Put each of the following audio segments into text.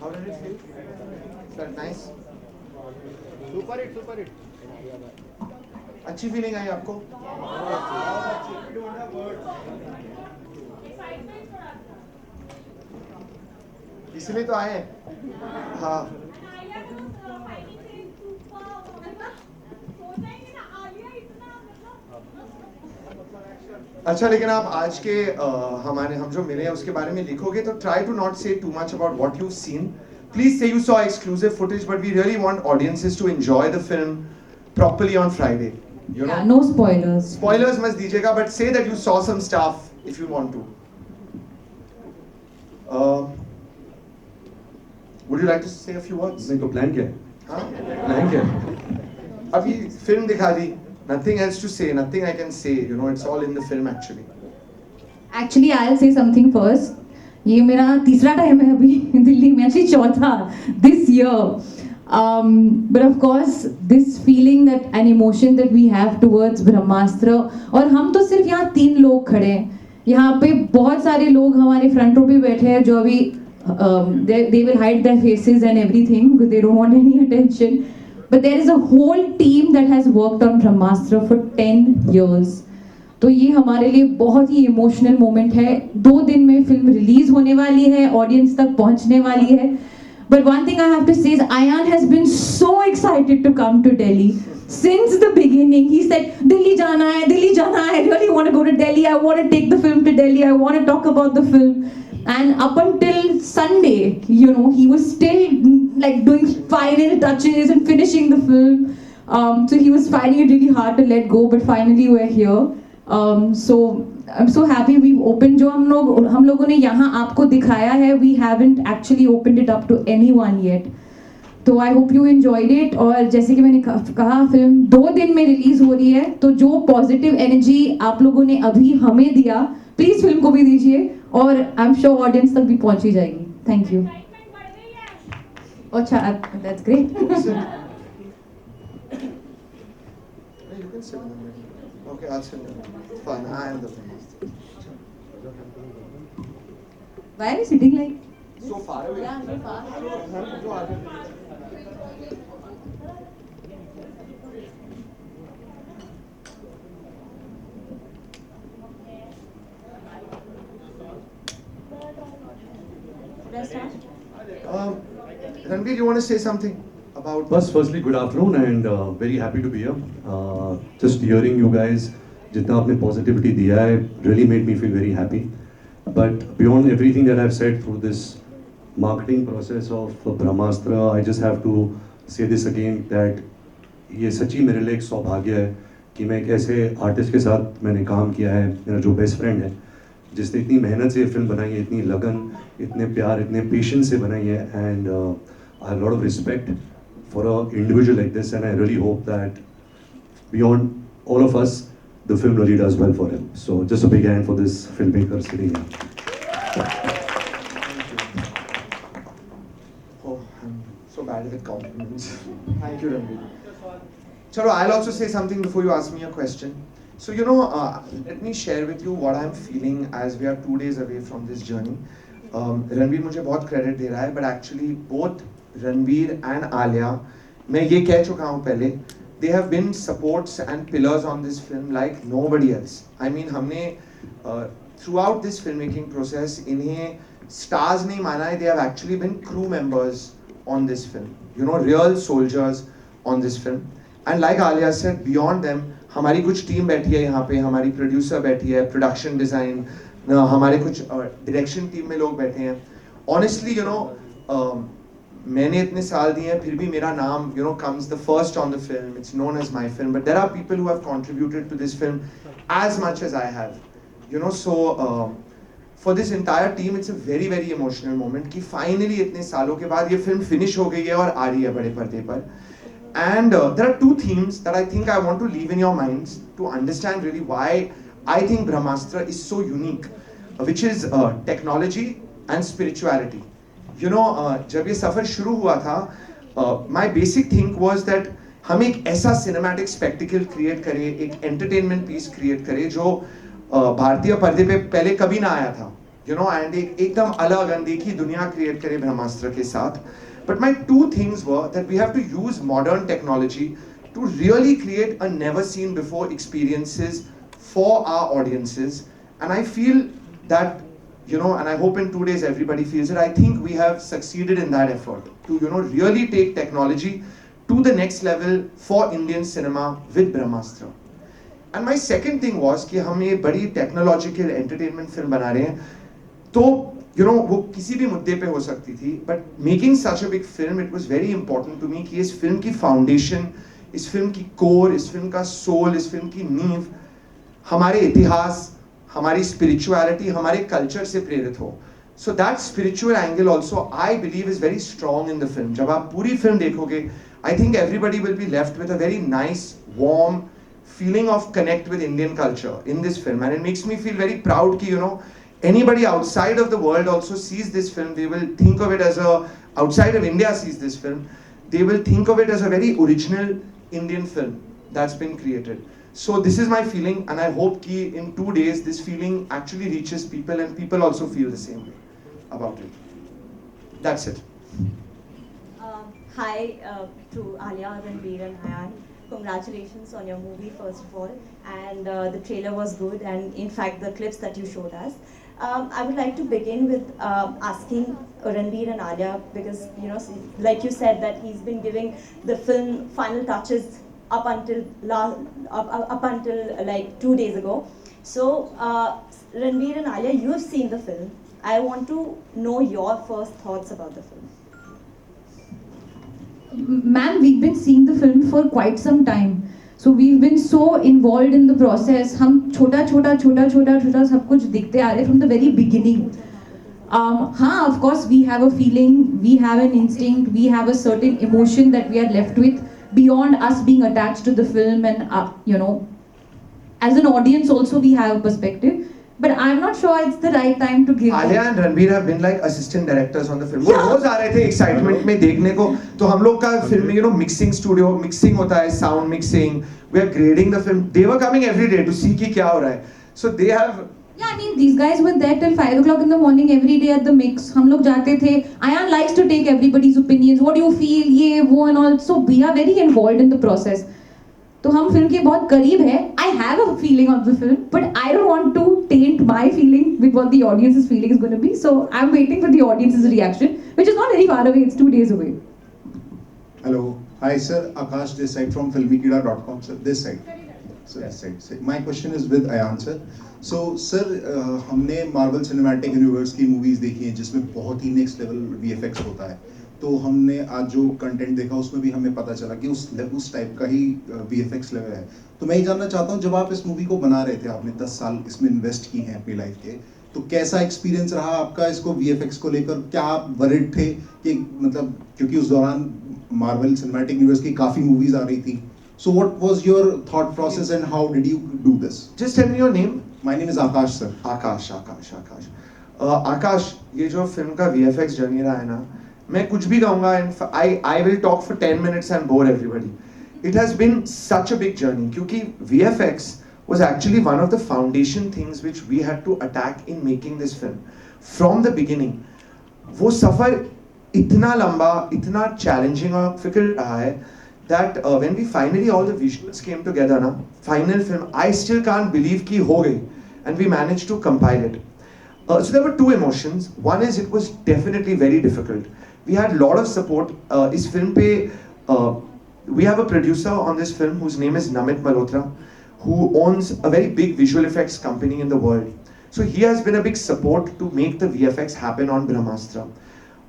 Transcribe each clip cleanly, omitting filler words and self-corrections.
How did it feel? Felt nice? Super it, super it. अच्छी feeling आई आपको? इसलिए तो आए हैं। हाँ। अच्छा, लेकिन आप आज के हम जो मिले हैं उसके बारे में लिखोगे तो try to not say too much about what you've seen. Please say you saw exclusive footage, but we really want audiences to enjoy the film properly on Friday. You know? Yeah, no spoilers. Spoilers मत दीजिएगा, but say that you saw some stuff if you want to. Would you like to say a few words? नहीं तो plan क्या है? हाँ? Plan क्या है? अभी फिल्म दिखा दी. Nothing else to say. Nothing I can say. You know, it's all in the film actually. Actually, I'll say something first. ये मेरा तीसरा टाइम है अभी दिल्ली में, actually चौथा this year. But of course, this feeling that an emotion that we have towards ब्रह्मास्त्र, और हम तो सिर्फ यहाँ 3 लोग खड़े हैं. यहाँ पे बहुत सारे लोग हमारे फ्रंट रो पे बैठे हैं जो अभी they will hide their faces and everything because they don't want any attention. But there is a whole team that has worked on Brahmastra for 10 years. तो ये हमारे लिए बहुत ही इमोशनल मोमेंट है. 2 दिन में फिल्म रिलीज होने वाली है, ऑडियंस तक पहुंचने वाली है. But one thing I have to say is Ayan has been so excited to come to Delhi since the beginning. He said, Delhi jana hai, Delhi jana hai. I really want to go to Delhi. I want to take the film to Delhi. I want to talk about the film. And up until Sunday, you know, he was still like doing final touches and finishing the film. So he was finding it really hard to let go, but finally we're here. So I'm so happy we've opened. जो हम लोगों ने यहाँ आपको दिखाया है, we haven't actually opened it up to anyone yet. तो I hope you enjoyed it. और जैसे कि मैंने कहा, फिल्म 2 दिन में रिलीज हो रही है, तो जो पॉजिटिव एनर्जी आप लोगों ने अभी हमें दिया, प्लीज फिल्म को भी दीजिए और आई एम श्योर ऑडियंस तक भी पहुंची जाएगी. Thank you. अच्छा, that's great. You can sit in the middle. Okay, I'll sit in the middle. Fine, I am the Brahmastra. Why are you sitting like? So far away. Yeah, so far. जो आगे. Ranbir, you want to say something about? Bas, firstly, good afternoon and very happy to be here. Just hearing you guys, जितना आपने positivity दिया है, really made me feel very happy. But beyond everything that I've said through this marketing process of Brahmastra, I just have to say this again that ये सच्ची मेरे लिए एक सौभाग्य है कि मैं एक ऐसे आर्टिस्ट के साथ मैंने काम किया है, मेरा जो बेस्ट फ्रेंड है, जिसने इतनी मेहनत से ये फिल्म बनाई है, इतनी लगन, इतने प्यार, इतने पेशेंस से बनाई है. And I have lot of respect for a individual like this and I really hope that beyond all of us the film really does well for him. So just a big hand for this film maker sitting here. Oh, I'm so bad with compliments. Thank you, Ranbir. Chalo, I'll also say something before you ask me a question. So, you know, let me share with you what I'm feeling as we are 2 days away from this journey. Ranbir मुझे बहुत credit दे रहा है, but actually both Ranbir and Alia, मैं ये कह चुका हूँ पहले, they have been supports and pillars on this film like nobody else. I mean, हमने throughout this filmmaking process इन्हें stars नहीं माना है, they have actually been crew members on this film. You know, real soldiers on this film. And like Alia said, beyond them, हमारी कुछ team बैठी है यहाँ पे, हमारी प्रोड्यूसर बैठी है, प्रोडक्शन डिज़ाइन, हमारे कुछ डायरेक्शन टीम में लोग बैठे हैं. ऑनेस्टली यू नो, मैंने इतने साल दिए हैं, फिर भी मेरा नाम you know comes the first on the film. It's known as my film, but there are people who have contributed to this film as much as I have, you know. So for this entire team it's a very very emotional moment कि finally इतने सालों के बाद ये film finish हो गई है और आ रही है बड़े पर्दे पर. And there are 2 themes that I think I want to leave in your minds to understand really why I think Brahmastra is so unique, which is technology and spirituality. You know, जब ये सफ़र शुरू हुआ था, my basic think was that हम एक ऐसा cinematic spectacle create करें, एक entertainment piece create करें जो भारतीय पर्दे पे पहले कभी ना आया था. you know, and एकदम अलग अनदेखी दुनिया create करे ब्रह्मास्त्र के साथ. But my two things were that we have to use modern technology to really create a never seen before experiences for our audiences. And I feel that, you know, and I hope in 2 days everybody feels it, I think we have succeeded in that effort to, you know, really take technology to the next level for Indian cinema with Brahmastra. And my second thing was कि हम ये बड़ी technological entertainment film बना रहे हैं, तो you know वो किसी भी मुद्दे पे हो सकती थी, but making such a big film, it was very important to me कि इस film की foundation, इस film की core, इस film का soul, इस film की नींव हमारे इतिहास, हमारी spirituality, हमारे culture से प्रेरित हो. So that spiritual angle also, I believe, is very strong in the film. जब आप पूरी film देखोगे, I think everybody will be left with a very nice, warm feeling of connect with Indian culture in this film, and it makes me feel very proud कि, you know, anybody outside of the world also sees this film, they will think of it as a, outside of India sees this film, they will think of it as a very original Indian film that's been created. So this is my feeling, and I hope कि in 2 days this feeling actually reaches people and people also feel the same way about it. That's it. Hi to Alia, Ranbir and Ayan. Congratulations on your movie first of all, and the trailer was good, and in fact the clips that you showed us. I would like to begin with asking Ranbir and Alia, because you know, like you said, that he's been giving the film final touches up until like 2 days ago. So Ranbir and Alia, you have seen the film. I want to know your first thoughts about the film. Ma'am, we've been seeing the film for quite some time. So we've been so involved in the process. हम छोटा सब कुछ देखते आ रहे from the very beginning. हाँ, of course we have a feeling, we have an instinct, we have a certain emotion that we are left with beyond us being attached to the film, and you know, as an audience also we have a perspective. But I'm not sure it's the right time to give. Alia and Ranbir have been like assistant directors on the film. वो रोज आ रहे थे excitement में देखने को. तो हम लोग का film में, you know, mixing studio, mixing होता है, sound mixing. We are grading the film. They were coming every day to see कि क्या हो रहा है. So they have. Yeah, I mean, these guys were there till 5 o'clock in the morning every day at the mix. हम लोग जाते थे. Ayan likes to take everybody's opinions. What do you feel? ये वो and all. So we are very involved in the process. तो हम film के बहुत करीब है. I have a feeling of the film, but I don't want to taint my feeling with what the audience's feeling is going to be. So I'm waiting for the audience's reaction, which is not very far away. It's 2 days away. Hello, hi sir, Akash this side from filmikida.com sir. This side. So this side. My question is with Ayan sir. So sir, हमने Marvel Cinematic Universe की movies देखी हैं जिसमें बहुत ही next level VFX होता है. तो हमने आज जो कंटेंट देखा उसमें भी हमें पता चला कि उस टाइप का ही VFX लेवल है. तो मैं ये जानना चाहता हूँ, जब आप इस मूवी को बना रहे थे, आपने 10 साल इसमें इन्वेस्ट की हैं अपनी लाइफ के, तो कैसा एक्सपीरियंस रहा आपका इसको VFX को लेकर? क्या आप वरिड थे कि मतलब, क्योंकि उस दौरान मार्वल सिनेमैटिक यूनिवर्स की काफ़ी मूवीज आ रही थी. So what was your thought process and how did you do this? Just tell me your name. My name is Akash sir. Akash. आकाश, ये जो फिल्म का VFX जर्नी रहा है ना, मैं कुछ भी कहूँगा, I will talk for 10 minutes and bore everybody. It has been such a big journey क्योंकि VFX was actually one of the foundation things which we had to attack in making this film. From the beginning, वो सफर इतना लंबा, इतना challenging और difficult रहा है that when we finally all the visuals came together ना, final film, I still can't believe कि हो गई, and we managed to compile it. So there were two emotions. One is it was definitely very difficult. We had a lot of support. इस film पे we have a producer on this film whose name is Namit Malhotra, who owns a very big visual effects company in the world. So he has been a big support to make the VFX happen on Brahmastra.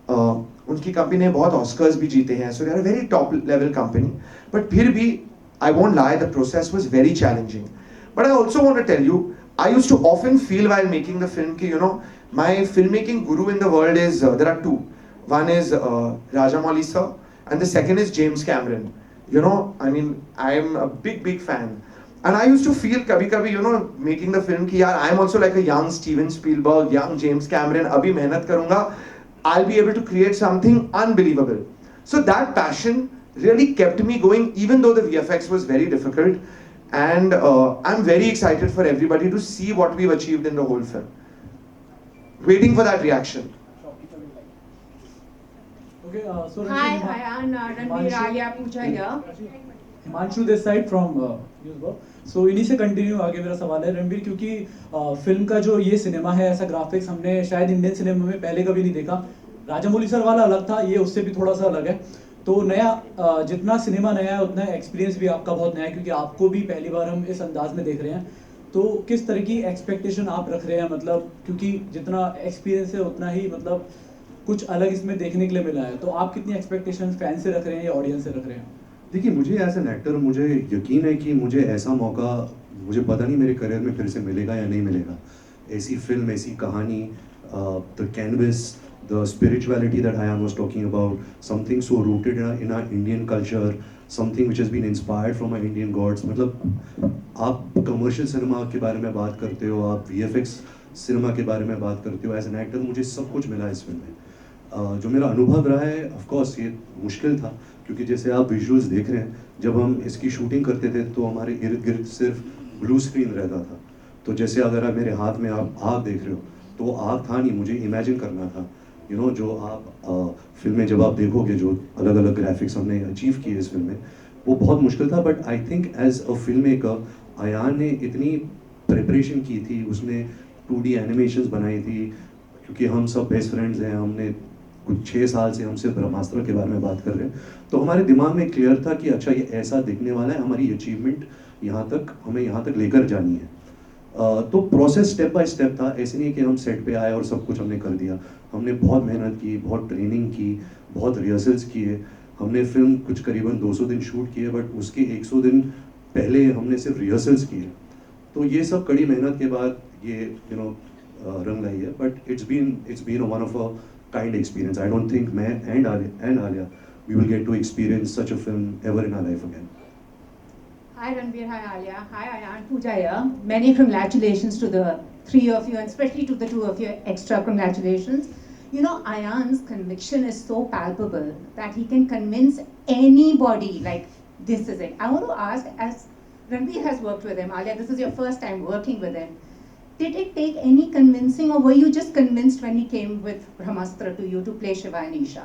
उनकी company ने बहुत Oscars भी जीते हैं. So they are a very top level company. But फिर भी, I won't lie, the process was very challenging. But I also want to tell you, I used to often feel while making the film कि, you know, my filmmaking guru in the world is, there are two. One is Rajamouli sir, and the second is James Cameron. You know, I mean, I'm a big fan. And I used to feel kabhi, you know, making the film कि यार, I'm also like a young Steven Spielberg, young James Cameron. अभी मेहनत करूँगा, I'll be able to create something unbelievable. So that passion really kept me going, even though the VFX was very difficult. And I'm very excited for everybody to see what we've achieved in the whole film. Waiting for that reaction. Okay, so Hi, Ranbir, Alia, Pooja here. Himanshu this side from news. So इन्हीं से continue आगे मेरा सवाल है रणबीर, क्योंकि film का जो ये सिनेमा है, ऐसा ग्राफिक्स हमने शायद इंडियन सिनेमा में पहले कभी नहीं देखा। राजामौली सर वाला अलग था, ये उससे भी थोड़ा सा अलग है। तो नया जितना सिनेमा नया है उतना एक्सपीरियंस भी आपका बहुत नया है, क्योंकि आपको भी पहली बार हम इस अंदाज में देख रहे हैं। तो किस तरह की एक्सपेक्टेशन आप रख रहे हैं, मतलब क्योंकि जितना एक्सपीरियंस है उतना ही मतलब कुछ अलग इसमें देखने के लिए मिला है, तो आप कितनी एक्सपेक्टेशन फैन से रख रहे हैं या ऑडियंस से रख रहे हैं? देखिए, मुझे एज एन एक्टर मुझे यकीन है कि मुझे ऐसा मौका, मुझे पता नहीं मेरे करियर में फिर से मिलेगा या नहीं मिलेगा। ऐसी फिल्म, ऐसी कहानी, the canvas, the spirituality that I was talking about, something so rooted in our Indian culture, something which has been inspired from our Indian gods. मतलब आप कमर्शियल सिनेमा के बारे में बात करते हो, आप VFX सिनेमा के बारे में बात करते हो, एज एन एक्टर मुझे सब कुछ मिला इस फिल्म में। जो मेरा अनुभव रहा है, ऑफ कोर्स ये मुश्किल था, क्योंकि जैसे आप विजुअल्स देख रहे हैं, जब हम इसकी शूटिंग करते थे तो हमारे इर्द गिर्द सिर्फ ब्लू स्क्रीन रहता था। तो जैसे अगर आप मेरे हाथ में आप आग देख रहे हो, तो वो आग था नहीं, मुझे इमेजिन करना था। यू नो, जो आप फिल्में जब आप देखोगे, जो अलग अलग ग्राफिक्स हमने अचीव किए इस फिल्म में, वो बहुत मुश्किल था। But I think as a film maker, Ayan ने इतनी प्रिपरेशन की थी, उसने 2D एनिमेशंस बनाई थी, क्योंकि हम सब बेस्ट फ्रेंड्स हैं, हमने कुछ 6 साल से हम सिर्फ ब्रह्मास्त्र के बारे में बात कर रहे हैं, तो हमारे दिमाग में क्लियर था कि अच्छा ये ऐसा दिखने वाला है, हमारी अचीवमेंट यहाँ तक, हमें यहाँ तक लेकर जानी है। तो प्रोसेस स्टेप बाय स्टेप था, ऐसे नहीं कि हम सेट पे आए और सब कुछ हमने कर दिया। हमने बहुत मेहनत की, बहुत ट्रेनिंग की, बहुत रिहर्सल्स किए। हमने फिल्म कुछ करीबन 200 दिन शूट किए, बट उसके 100 दिन पहले हमने सिर्फ रिहर्सल्स किए। तो ये सब कड़ी मेहनत के बाद ये रंग लाई है। But it's been one of a kind experience. I don't think मैं and Alia we will get to experience such a film ever in our life again. Hi Ranbir, hi Alia, hi Ayan, Pooja here. Many congratulations to the three of you, and especially to the two of you, extra congratulations. You know, Ayan's conviction is so palpable that he can convince anybody like this is it. I want to ask, as Ranbir has worked with him, Alia, this is your first time working with him. Did it take any convincing, or were you just convinced when he came with Brahmastra to you to play Shiva and Isha?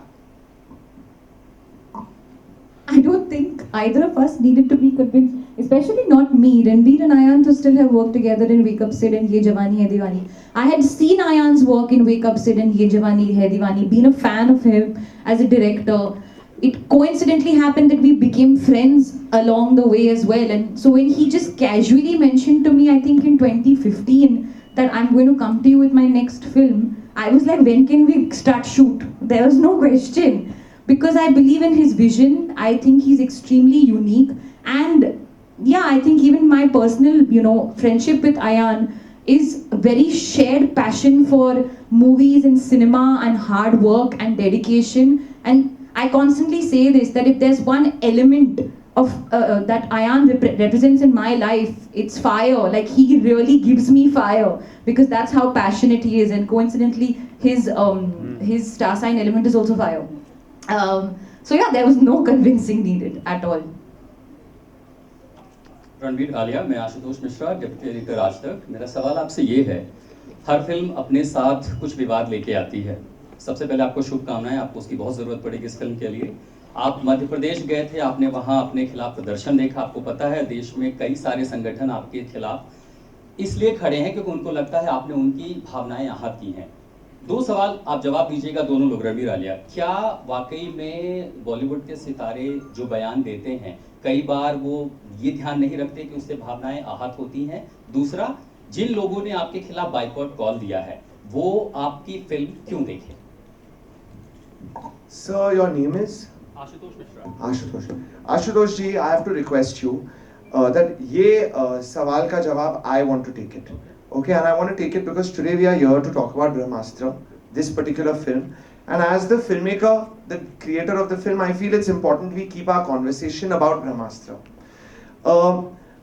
I don't think either of us needed to be convinced, especially not me. Ranbir and Ayan to still have worked together in Wake Up Sid and Ye Jawani Hai Diwani. I had seen Ayan's work in Wake Up Sid and Ye Jawani Hai Diwani, been a fan of him as a director. It coincidentally happened that we became friends along the way as well. And so when he just casually mentioned to me, I think in 2015, that I'm going to come to you with my next film, I was like, when can we start shoot? There was no question. Because I believe in his vision. I think he's extremely unique. And yeah, I think even my personal, friendship with Ayan is very shared passion for movies and cinema and hard work and dedication. And I constantly say this, that if there's one element of that Ayan represents in my life, it's fire. Like, he really gives me fire, because that's how passionate he is. And coincidentally, his star sign element is also fire. So yeah, there was no convincing needed at all. Ranbir, Alia, मैं Ashutosh Mishra, deputy editor आज तक। मेरा सवाल आपसे ये है, हर film अपने साथ कुछ विवाद लेके आती है। सबसे पहले आपको शुभकामनाएं, आपको उसकी बहुत ज़रूरत पड़ेगी इस फिल्म के लिए। आप मध्य प्रदेश गए थे, आपने वहाँ अपने खिलाफ प्रदर्शन देखा। आपको पता है देश में कई सारे संगठन आपके खिलाफ इसलिए खड़े हैं क्योंकि उनको लगता है आपने उनकी भावनाएं आहत की हैं। 2 सवाल आप जवाब दीजिएगा, दोनों लोग। रणबीर, आलिया, क्या वाकई में बॉलीवुड के सितारे जो बयान देते हैं, कई बार वो ये ध्यान नहीं रखते कि उससे भावनाएं आहत होती हैं? दूसरा, जिन लोगों ने आपके खिलाफ बाइकआउट कॉल दिया है, वो आपकी फिल्म क्यों देखें? Sir, your name is? Ashutosh Mishra. Ashutosh ji, I have to request you that ये सवाल का जवाब I want to take it. Okay, and I want to take it because today we are here to talk about Brahmastra, this particular film. And as the filmmaker, the creator of the film, I feel it's important we keep our conversation about Brahmastra.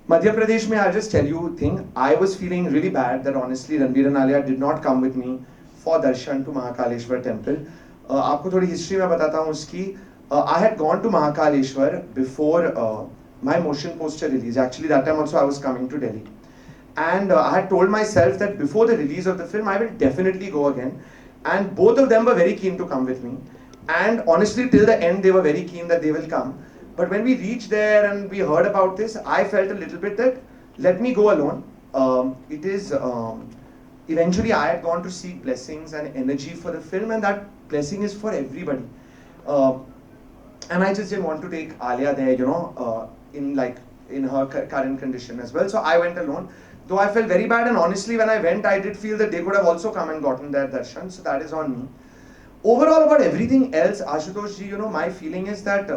Madhya Pradesh mein, I'll just tell you a thing. I was feeling really bad that honestly Ranbir and Alia did not come with me for darshan to Mahakaleshwar temple. आपको थोड़ी history में बताता हूँ उसकी. I had gone to Mahakaleshwar before my motion poster release. Actually, that time also I was coming to Delhi. And I had told myself that before the release of the film, I will definitely go again. And both of them were very keen to come with me. And honestly, till the end, they were very keen that they will come. But when we reached there and we heard about this, I felt a little bit that, let me go alone. Eventually I had gone to seek blessings and energy for the film, and that blessing is for everybody. And I just didn't want to take Alia there, in her current condition as well. So I went alone. Though I felt very bad, and honestly, when I went, I did feel that they could have also come and gotten their darshan. So that is on me. Overall, about everything else, Ashutosh ji, my feeling is that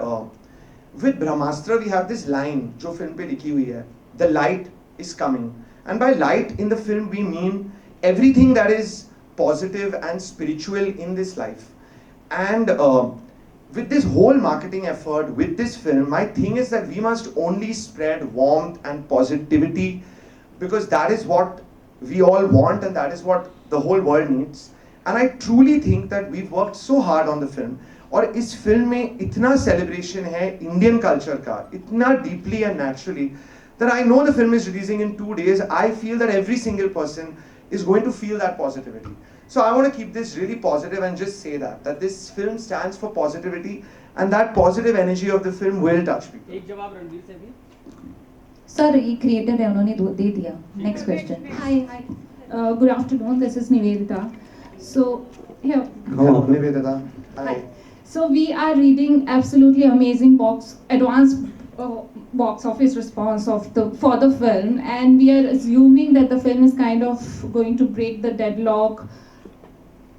with Brahmastra, we have this line, jo film pe likhi hui hai, the light is coming. And by light in the film, we mean everything that is positive and spiritual in this life. And with this whole marketing effort, with this film, my thing is that we must only spread warmth and positivity, because that is what we all want and that is what the whole world needs. And I truly think that we've worked so hard on the film. और इस film में इतना celebration है Indian culture का, इतना deeply and naturally, that I know the film is releasing in 2 days. I feel that every single person is going to feel that positivity. So I want to keep this really positive and just say that this film stands for positivity, and that positive energy of the film will touch people. एक जवाब रणवीर से भी. Sir ये creator है, उन्होंने दे दिया. Next question. Hi. Good afternoon. This is Nivedita. So here. Hello, Nivedita. Hi. So we are reading absolutely amazing advanced box office response for the film, and we are assuming that the film is kind of going to break the deadlock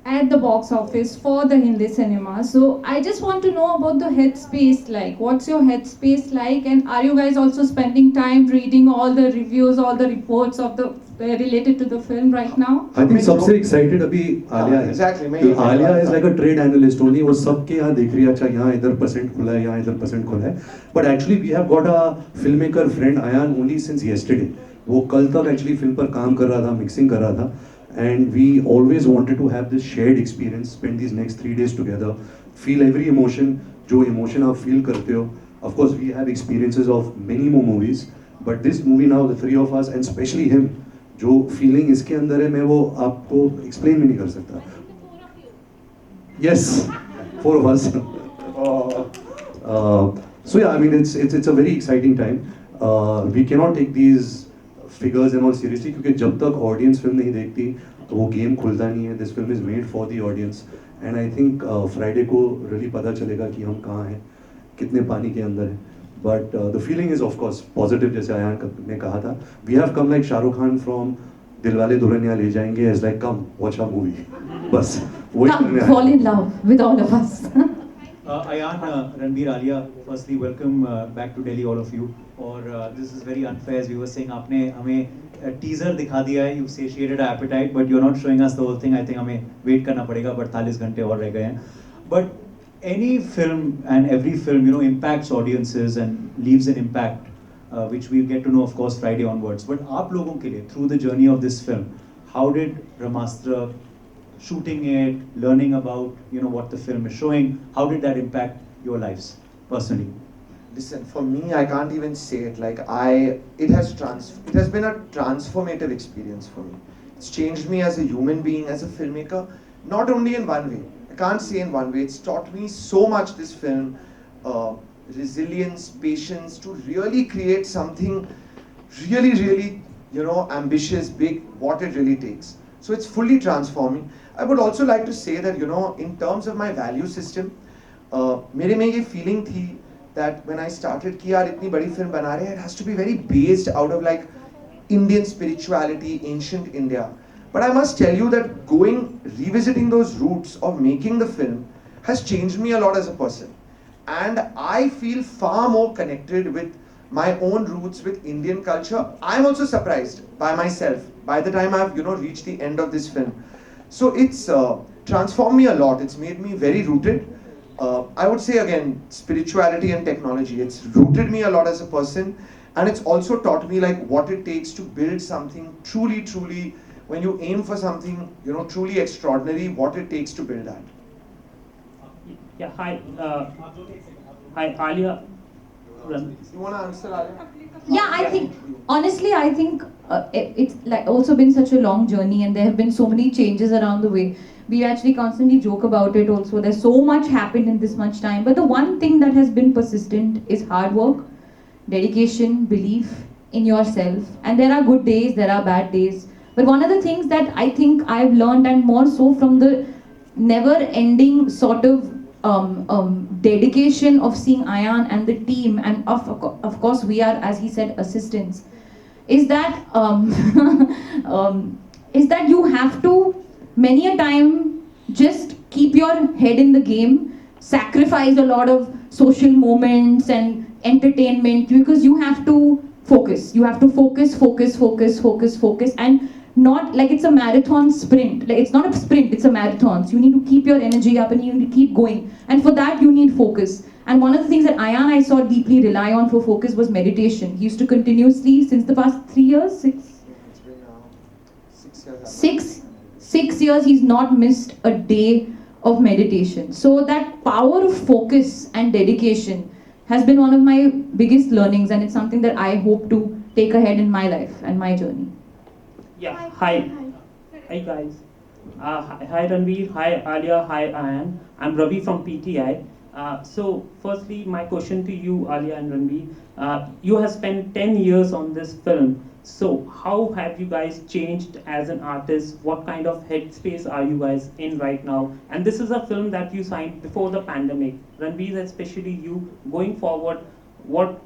at the box office for the Hindi cinema. So I just want to know about the headspace like. What's your headspace like, and are you guys also spending time reading all the reviews, all the reports of the related to the film right now? I think सबसे excited अभी आलिया है. Exactly. Alia is like a trade analyst only. वो सबके यहाँ देख रही है, अच्छा यहाँ इधर % खुला है, यहाँ इधर % खुला है. But actually we have got a filmmaker friend Ayan only since yesterday. वो कल तक actually film पर काम कर रहा था, mixing कर रहा था. And we always wanted to have this shared experience, spend these next 3 days together, feel every emotion, जो emotion आप feel करते हो. Of course, we have experiences of many more movies, but this movie now, the 3 of us, and especially him, जो feeling इसके अंदर है, मैं वो आपको explain भी नहीं कर सकता. Yes, 4 of us. So yeah, I mean, it's a very exciting time. We cannot take these figures and all seriously, क्योंकि जब तक audience film नहीं देखती वो game खुलता नहीं है. This film is made for the audience, and I think Friday को really पता चलेगा कि हम कहाँ हैं, कितने पानी के अंदर हैं. But the feeling is of course positive, जैसे आयान ने कहा था. We have come like Shah Rukh Khan from Dilwale Dulhania ले जाएंगे as like come watch our movie. बस वही करने आए. Fall in love with all of us. Ayan, Ranbir, Alia, firstly welcome back to Delhi all of you. और this is very unfair, as we were saying, आपने हमें teaser दिखा दिया है, you satiated our appetite, but you're not showing us the whole thing. I think हमें wait करना पड़ेगा, 48 घंटे और रह गए हैं. But any film and every film, impacts audiences and leaves an impact, which we get to know, of course, Friday onwards. But आप लोगों के लिए, through the journey of this film, how did Brahmastra, shooting it, learning about what the film is showing, how did that impact your lives personally? Listen, for me, I can't even say it. It has been a transformative experience for me. It's changed me as a human being, as a filmmaker, not only in one way. I can't say in one way. It's taught me so much, this film, resilience, patience, to really create something really, really, ambitious, big, what it really takes. So it's fully transforming. I would also like to say that, in terms of my value system, मेरे में ये feeling थी that when I started कि यार इतनी बड़ी film बना रहे हैं, it has to be very based out of like Indian spirituality, ancient India. But I must tell you that revisiting those roots of making the film has changed me a lot as a person. And I feel far more connected with my own roots, with Indian culture. I'm also surprised by myself by the time I've reached the end of this film. So it's transformed me a lot. It's made me very rooted. I would say again, spirituality and technology. It's rooted me a lot as a person, and it's also taught me like what it takes to build something truly, truly. When you aim for something, truly extraordinary, what it takes to build that. Yeah, hi. Hi, Alia. You want to answer, Alia? Yeah, I think, honestly, I think it's like also been such a long journey, and there have been so many changes around the way. We actually constantly joke about it also. There's so much happened in this much time. But the one thing that has been persistent is hard work, dedication, belief in yourself. And there are good days, there are bad days. But one of the things that I think I've learned, and more so from the never ending sort of dedication of seeing Ayan and the team, and of course we are, as he said, assistants, is that is that you have to many a time just keep your head in the game, sacrifice a lot of social moments and entertainment, because you have to focus. You have to focus, and not like it's a marathon sprint. Like it's not a sprint, it's a marathon. So you need to keep your energy up and you need to keep going. And for that you need focus. And one of the things that Ayan I saw deeply rely on for focus was meditation. He used to continuously, since the past 3 years, 6? It's been 6 years. 6 years he's not missed a day of meditation. So that power of focus and dedication has been one of my biggest learnings, and it's something that I hope to take ahead in my life and my journey. Yeah, hi. Hi guys. Hi Ranbir, hi Alia, hi Ayan. I'm Ravi from PTI. So firstly, my question to you, Alia and Ranbir. You have spent 10 years on this film. So how have you guys changed as an artist? What kind of headspace are you guys in right now? And this is a film that you signed before the pandemic. Ranbir, especially you, going forward, what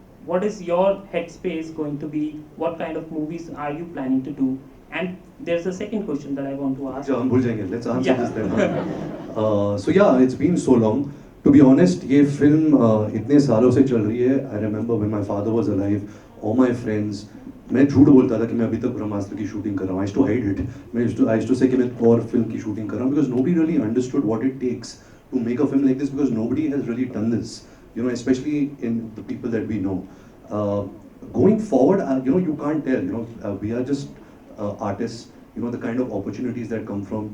is your headspace going to be? What kind of movies are you planning to do? And there's a second question that I want to ask. Let's answer this then. So yeah, it's been so long. To be honest, ये film इतने सालों से चल रही है. I remember when my father was alive, all my friends, मैं झूठ बोलता था कि मैं अभी तक ब्रह्मास्त्र की शूटिंग कर रहा हूँ. I used to hide it. I used to say कि मैं और फिल्म की शूटिंग कर रहा हूँ, because nobody really understood what it takes to make a film like this, because nobody has really done this. You know, especially in the people that we know. Going forward, you know, you can't tell. You know, we are just artists. You know, the kind of opportunities that come to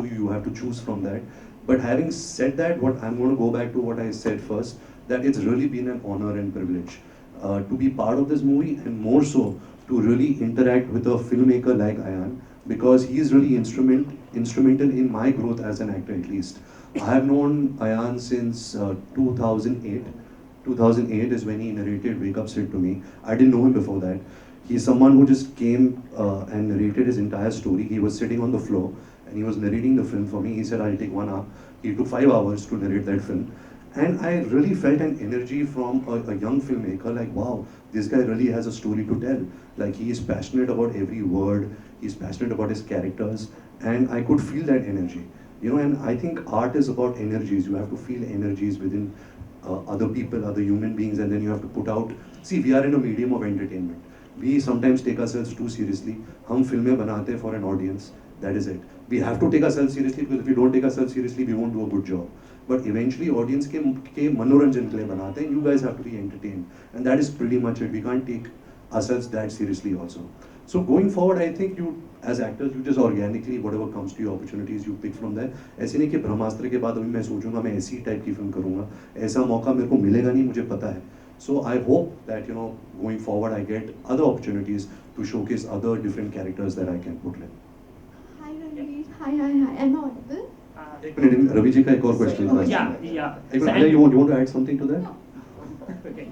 you, you have to choose from that. But having said that, what I'm going to go back to what I said first, that it's really been an honor and privilege to be part of this movie, and more so to really interact with a filmmaker like Ayan, because he is really instrumental in my growth as an actor, at least. I have known Ayan since 2008. 2008 is when he narrated Wake Up Sid to me. I didn't know him before that. He's someone who just came and narrated his entire story. He was sitting on the floor and he was narrating the film for me. He said, I'll take 1 hour. He took 5 hours to narrate that film. And I really felt an energy from a young filmmaker, like, wow, this guy really has a story to tell. Like, he is passionate about every word. He's passionate about his characters. And I could feel that energy. You know, and I think art is about energies. You have to feel energies within other people, other human beings, and then you have to put out. See, we are in a medium of entertainment. We sometimes take ourselves too seriously. हम फिल्में बनाते हैं for an audience. That is it. We have to take ourselves seriously, because if we don't take ourselves seriously, we won't do a good job. But eventually, audience के मनोरंजन के लिए बनाते हैं. You guys have to be entertained, and that is pretty much it. We can't take ourselves that seriously also. So going forward, I think you, as actors, you just organically, whatever comes to you, opportunities you pick from there. ऐसे नहीं कि ब्रह्मास्त्र के बाद अभी मैं सोचूंगा मैं ऐसी टाइप की फिल्म करूंगा. ऐसा मौका मेरे को मिलेगा नहीं, मुझे पता है. So I hope that, you know, going forward, I get other opportunities to showcase other different characters that I can put in. Hi Ranbir. Hi. Am I audible? एक मिनट, रवि जी का एक और क्वेश्चन था. Yeah. एक minute, you want to add something to that? Okay.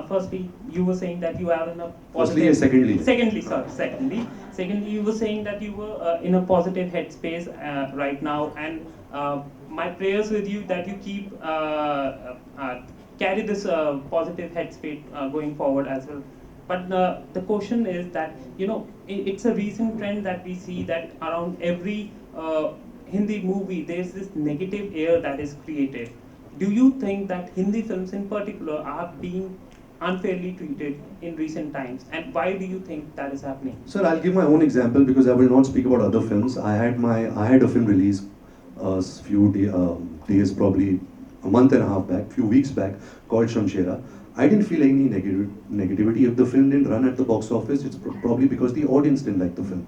Firstly, you were saying that you are in a Firstly or secondly? Secondly, you were saying that you were in a positive headspace right now, and my prayers with you that you keep carry this positive headspace going forward as well. But the question is that, you know, it's a recent trend that we see that around every Hindi movie there's this negative air that is created. Do you think that Hindi films in particular are being unfairly treated in recent times, and why do you think that is happening? Sir, I'll give my own example, because I will not speak about other films. I had a film release few days, probably a month and a half back, few weeks back, called Shamshera. I didn't feel any negativity. If the film didn't run at the box office, it's probably because the audience didn't like the film.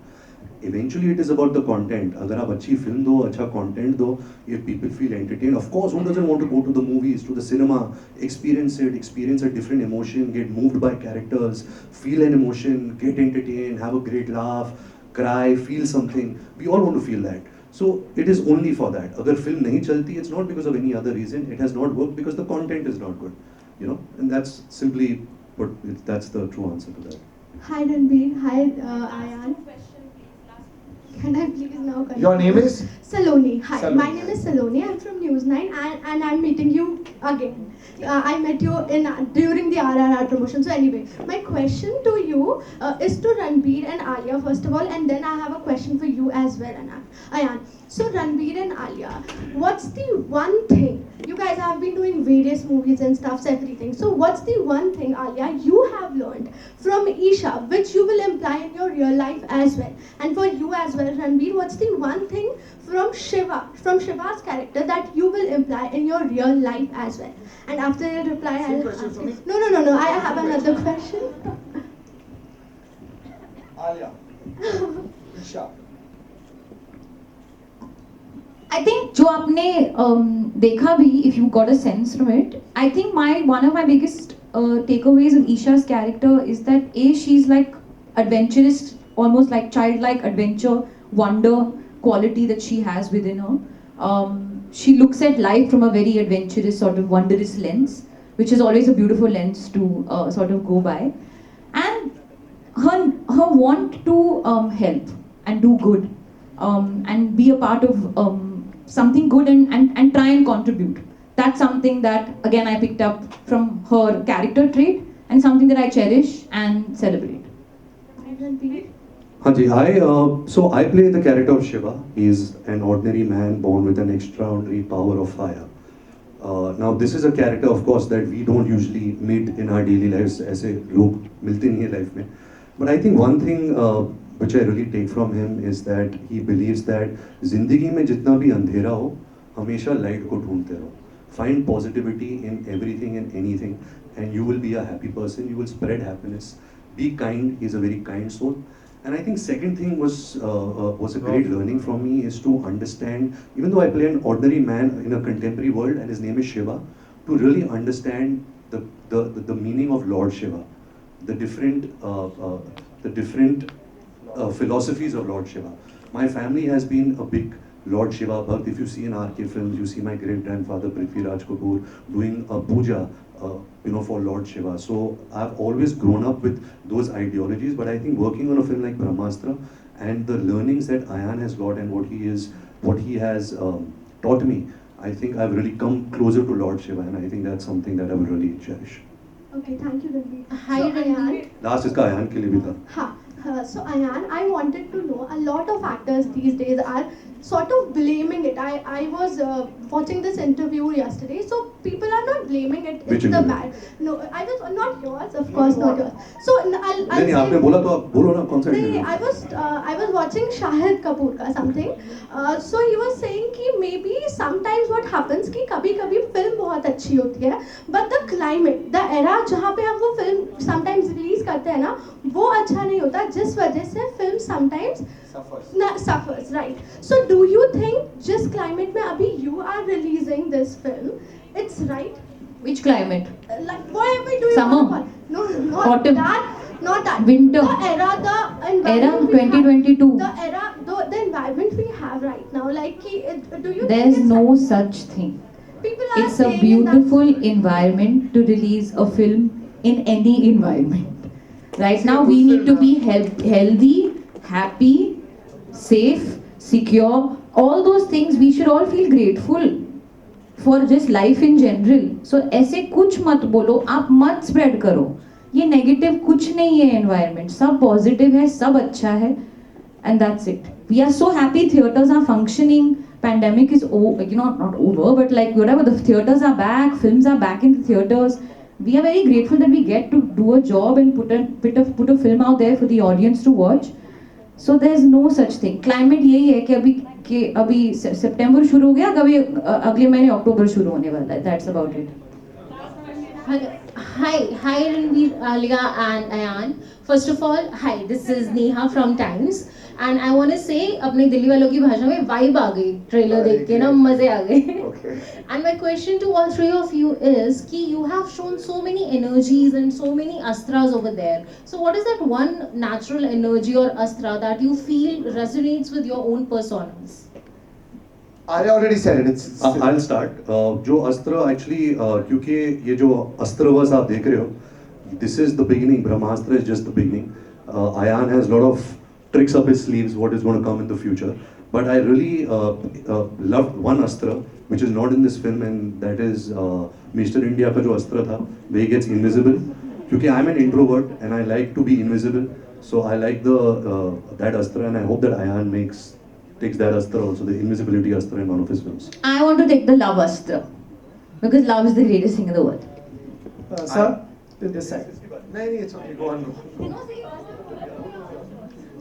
eventually it is about the content. अगर आप अच्छी film दो, अच्छा content दो, if people feel entertained, of course, who doesn't want to go to the movies, to the cinema, experience it, experience a different emotion, get moved by characters, feel an emotion, get entertained, have a great laugh, cry, feel something. We all want to feel that. So it is only for that. अगर film नहीं चलती, it's not because of any other reason. It has not worked because the content is not good, you know. And that's simply, but that's the true answer to that. Hi Ranbir, hi Ayan. Can I please now continue? Your name is? Saloni. Hi, Saloni. my name is Saloni. I'm from News 9 and I'm meeting you again. I met you during the RRR promotion. So anyway, my question to you is to Ranbir and Alia first of all, and then I have a question for you as well, Ayan. So Ranbir and Alia, what's the one thing, you guys have been doing various movies and stuffs, everything. So what's the one thing, Alia, you have learned from Isha, which you will imply in your real life as well? And for you as well, Ranbir, what's the one thing from Shiva's character that you will imply in your real life as well? And after your reply, I'll answer. No, I have another question. Alia. Isha. I think जो आपने देखा भी, if you got a sense from it, I think one of my biggest takeaways of Isha's character is that she's like adventurous, almost like childlike adventure, wonder quality that she has within her. She looks at life from a very adventurous, sort of wondrous lens, which is always a beautiful lens to sort of go by, and her want to help and do good, and be a part of something good and try and contribute. That's something that, again, I picked up from her character trait and something that I cherish and celebrate. Hanji, so I play the character of Shiva. He is an ordinary man born with an extraordinary power of fire. Now this is a character, of course, that we don't usually meet in our daily lives. ऐसे लोग मिलते नहीं हैं life में. But I think one thing which I really take from him is that he believes that जिंदगी में जितना भी अंधेरा हो, हमेशा light को ढूंढते रहो. Find positivity in everything and anything, and you will be a happy person. You will spread happiness. Be kind. He's a very kind soul. And I think second thing was a great learning from me is to understand, even though I play an ordinary man in a contemporary world and his name is Shiva, to really understand the meaning of Lord Shiva, the different philosophies of Lord Shiva. My family has been a big Lord Shiva Bhakt. If you see in RK films, you see my great-grandfather Prithviraj Kapoor doing a puja for Lord Shiva. So I've always grown up with those ideologies, but I think working on a film like Brahmastra and the learnings that Ayan has got and what he has taught me, I think I've really come closer to Lord Shiva, and I think that's something that I will really cherish. Okay, thank you, Ranbir. Hi, Ranbir. Last इसका Ayan के लिए भी था. So Ayan, I wanted to know, a lot of actors these days are sort of blaming it. I was watching this interview yesterday, so people are not blaming it. Which it's the interview? bad. No, I was not yours, of course, not yours. So I'll नहीं say, आपने बोला तो आप बोलो ना कौन सा नहीं, interview? I was watching Shahid Kapoor का something. So he was saying कि maybe sometimes what happens कि कभी-कभी film बहुत अच्छी होती है, but the climate, the era जहाँ पे हम वो film sometimes release करते हैं ना, वो अच्छा नहीं होता, जिस वजह से film sometimes suffers, right? So do you think जिस climate में अभी you are releasing this film, it's right? Which climate? Like whatever do you Summer? want to call? No, not Autumn? not that. Winter? The era, the environment. Era we have, 2022. the era, the environment we have right now. Like, do you? There's think it's no such thing. People are It's a saying beautiful environment to release a film in any environment. Right now we need to be healthy, happy, safe, secure. All those things we should all feel grateful for just life in general. So ऐसे कुछ मत बोलो, आप मत spread करो. ये negative कुछ नहीं है environment. सब positive है, सब अच्छा है, and that's it. We are so happy theaters are functioning. Pandemic is over, not over, but like whatever, the theaters are back, films are back in the theaters. We are very grateful that we get to do a job and put a film out there for the audience to watch. So there's no such thing. Climate यही है कि अभी सितंबर शुरू हो गया, कभी अगले महीने अक्टूबर शुरू होने वाला है. That's about it. Hi, Ranbir, Alia, and Ayan. First of all, hi, this is Neha from Times, and I want to say, अपने दिल्ली वालों की भाषा में vibe आ गई ट्रेलर देख के ना मजे आ गए. Okay. And my question to all three of you is कि you have shown so many energies and so many astras over there. So what is that one natural energy or astra that you feel resonates with your own personas? I already said it. I'll start. जो अस्त्र actually क्योंकि ये जो अस्त्रवस आप देख रहे हो, this is the beginning. Brahmastra is just the beginning. Ayan has a lot of tricks up his sleeves. What is going to come in the future? But I really loved one astra which is not in this film, and that is Mr. India का जो अस्त्र था, where he gets invisible. क्योंकि I'm an introvert and I like to be invisible, so I like that astra, and I hope that Ayan takes that astra also, the invisibility astra, in one of his films. I want to take the love astra because love is the greatest thing in the world. Sir, to this side. No, it's okay. Go on.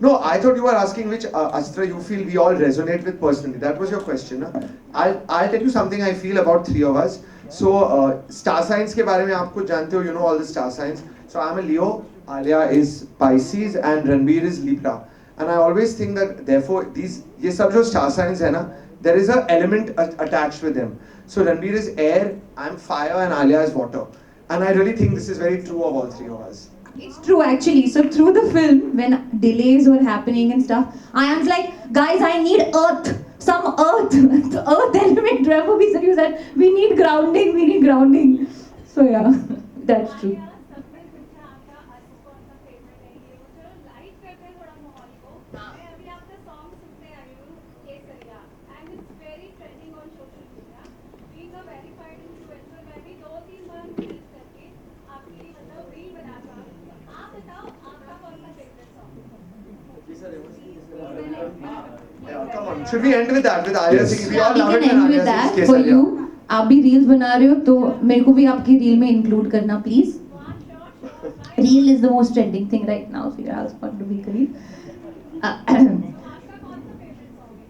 No, I thought you were asking which astra you feel we all resonate with personally. That was your question. Na? I'll tell you something I feel about three of us. So star signs के बारे में आप कुछ जानते हो? You know all the star signs. So I'm a Leo, Alia is Pisces, and Ranbir is Libra. And I always think that therefore ये सब जो star signs है ना, there is an element attached with them. So Ranbir is air, I'm fire, and Alia is water. And I really think this is very true of all three of us. It's true actually. So through the film, when delays were happening and stuff, I was like, guys, I need earth. Some earth. The earth element. Rajamouli sir, you said, we need grounding. So yeah, that's true. Come on, should we end with that? With Alia singing? We all love it We can when end with Alia that sings for Kesaria. you. आप भी reels बना रहे हो तो मेरे को भी आपकी reel में include करना please. Reel is the most trending thing right now, so you're asked to be करीब.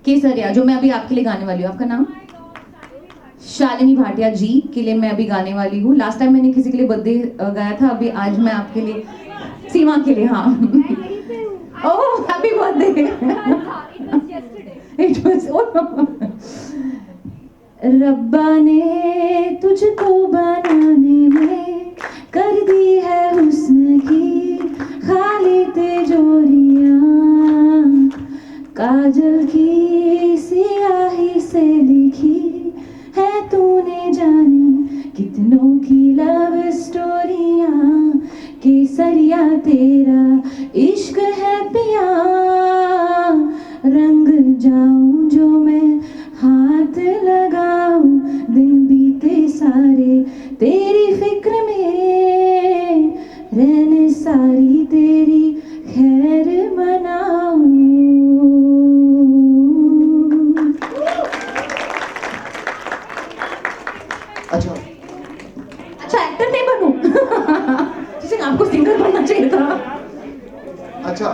केसरिया जो मैं अभी आपके लिए गाने वाली हूँ. आपका नाम? शालिनी भाटिया जी के लिए मैं अभी गाने वाली हूँ. लास्ट टाइम मैंने किसी के लिए बर्थडे गाया था, अभी आज मैं आपके लिए सीमा के लिए. हाँ. Oh, happy birthday! It was. Oh. रब्बा ने तुझको बनाने में कर दी है हुस्न की खाली तिजोरियां, काजल की सियाही से लिखी है तूने जाने कितनों की लव स्टोरियां, केसरिया तेरा इश्क है पिया, रंग जाऊं जो मैं हाथ लगाऊं, दिन बीते सारे तेरी फिक्र में, रहने सारी तेरी खैर मनाऊं. अच्छा एक्टर नहीं बनूं? जिसे आपको सिंगर बनना चाहिए था. अच्छा.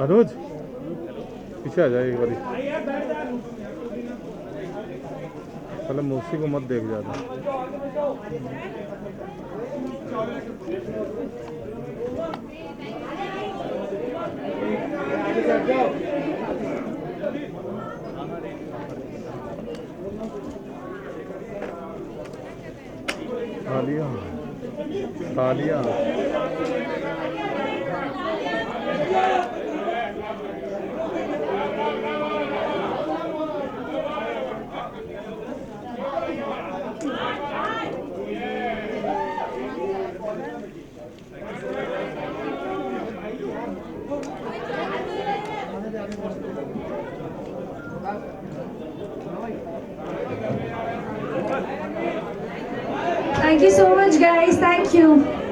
अनुज पीछे आ जाए एक बारी, पहले मौसी को मत देख जाता. तालियां तालियां Thank you so much, guys. Thank you.